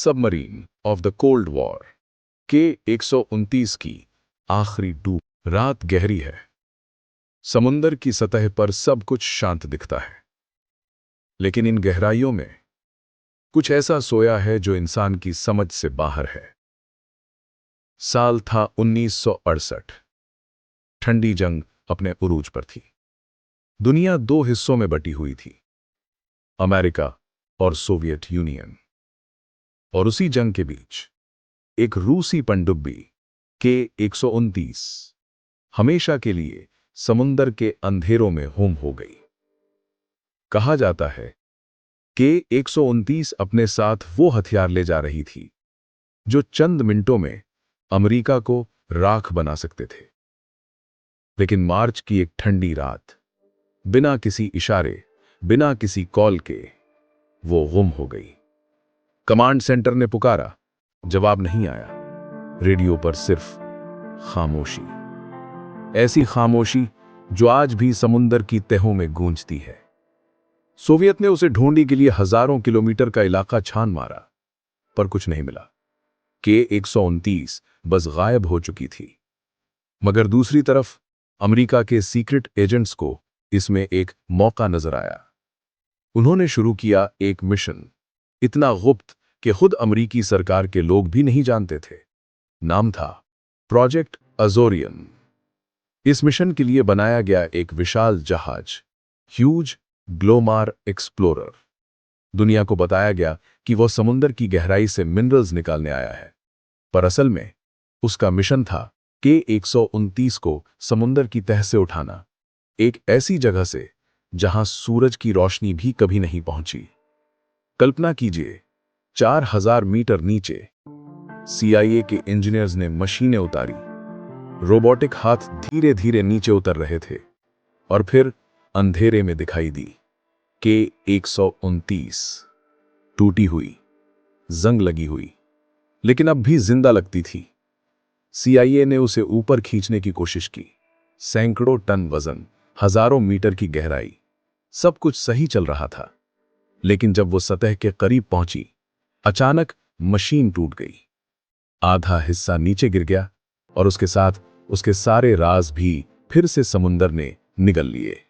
Submarine of the cold war के 129 की आखिरी डूब। रात गहरी है। समुंदर की सतह पर सब कुछ शांत दिखता है, लेकिन इन गहराइयों में कुछ ऐसा सोया है जो इंसान की समझ से बाहर है। साल था 1968। ठंडी जंग अपने उरूज पर थी। दुनिया दो हिस्सों में बटी हुई थी, अमेरिका और सोवियत यूनियन। और उसी जंग के बीच एक रूसी पनडुब्बी के 129 हमेशा के लिए समुंदर के अंधेरों में गुम हो गई। कहा जाता है कि 129 अपने साथ वो हथियार ले जा रही थी जो चंद मिनटों में अमेरिका को राख बना सकते थे। लेकिन मार्च की एक ठंडी रात, बिना किसी इशारे, बिना किसी कॉल के, वो गुम हो गई। कमांड सेंटर ने पुकारा, जवाब नहीं आया। रेडियो पर सिर्फ खामोशी, ऐसी खामोशी जो आज भी समुंदर की तहों में गूंजती है। सोवियत ने उसे ढूंढने के लिए हजारों किलोमीटर का इलाका छान मारा, पर कुछ नहीं मिला। के 129 बस गायब हो चुकी थी। मगर दूसरी तरफ अमेरिका के सीक्रेट एजेंट्स को इसमें एक मौका नजर आया। उन्होंने शुरू किया एक मिशन, इतना गुप्त कि खुद अमेरिकी सरकार के लोग भी नहीं जानते थे। नाम था प्रोजेक्ट अजोरियन। इस मिशन के लिए बनाया गया एक विशाल जहाज, ह्यूज ग्लोमार एक्सप्लोरर। दुनिया को बताया गया कि वह समुंदर की गहराई से मिनरल्स निकालने आया है, पर असल में उसका मिशन था के 129 को समुंदर की तह से उठाना, एक ऐसी जगह से जहां सूरज की रोशनी भी कभी नहीं पहुंची। कल्पना कीजिए, 4000 मीटर नीचे CIA के इंजीनियर्स ने मशीनें उतारी, रोबोटिक हाथ धीरे धीरे नीचे उतर रहे थे, और फिर अंधेरे में दिखाई दी के 129 टूटी हुई, जंग लगी हुई, लेकिन अब भी जिंदा लगती थी। CIA ने उसे ऊपर खींचने की कोशिश की। सैकड़ों टन वजन, हजारों मीटर की गहराई, सब कुछ सही चल रहा था। लेकिन जब वो सतह के करीब पहुंची, अचानक मशीन टूट गई। आधा हिस्सा नीचे गिर गया, और उसके साथ उसके सारे राज भी फिर से समुंदर ने निगल लिए।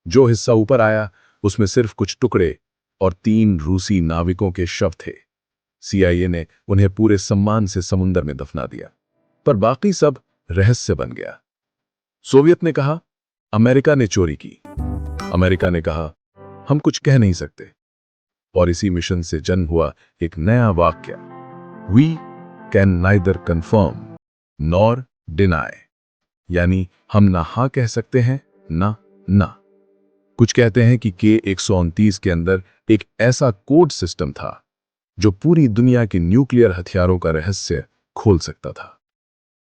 जो हिस्सा ऊपर आया उसमें सिर्फ कुछ टुकड़े और 3 रूसी नाविकों के शव थे। CIA ने उन्हें पूरे सम्मान से समुंदर में दफना दिया, पर बाकी सब रहस्य बन गया। सोवियत ने कहा अमेरिका ने चोरी की। अमेरिका ने कहा हम कुछ कह नहीं सकते। और इसी मिशन से जन्म हुआ एक नया वाक्य, we can neither confirm nor deny, यानी हम ना हाँ कह सकते हैं ना ना। कुछ कहते हैं कि के 129 के अंदर एक ऐसा कोड सिस्टम था जो पूरी दुनिया के न्यूक्लियर हथियारों का रहस्य खोल सकता था।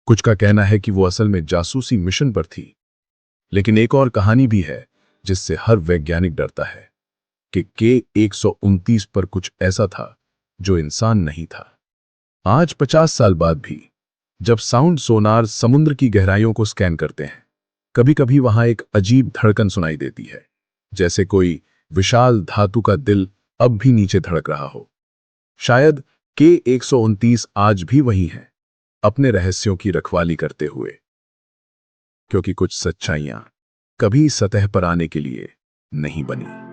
कुछ का कहना है कि वो असल में जासूसी मिशन पर थी। लेकिन एक और कहानी भी है जिससे हर वैज्ञानिक डरता है, कि के 129 पर कुछ ऐसा था जो इंसान नहीं था। आज 50 साल बाद भी जब साउंड सोनार समुद्र की गहराइयों को स्कैन करते हैं, कभी कभी वहां एक अजीब धड़कन सुनाई देती है, जैसे कोई विशाल धातु का दिल अब भी नीचे धड़क रहा हो। शायद के 129 आज भी वही है, अपने रहस्यों की रखवाली करते हुए, क्योंकि कुछ सच्चाइयां कभी सतह पर आने के लिए नहीं बनी।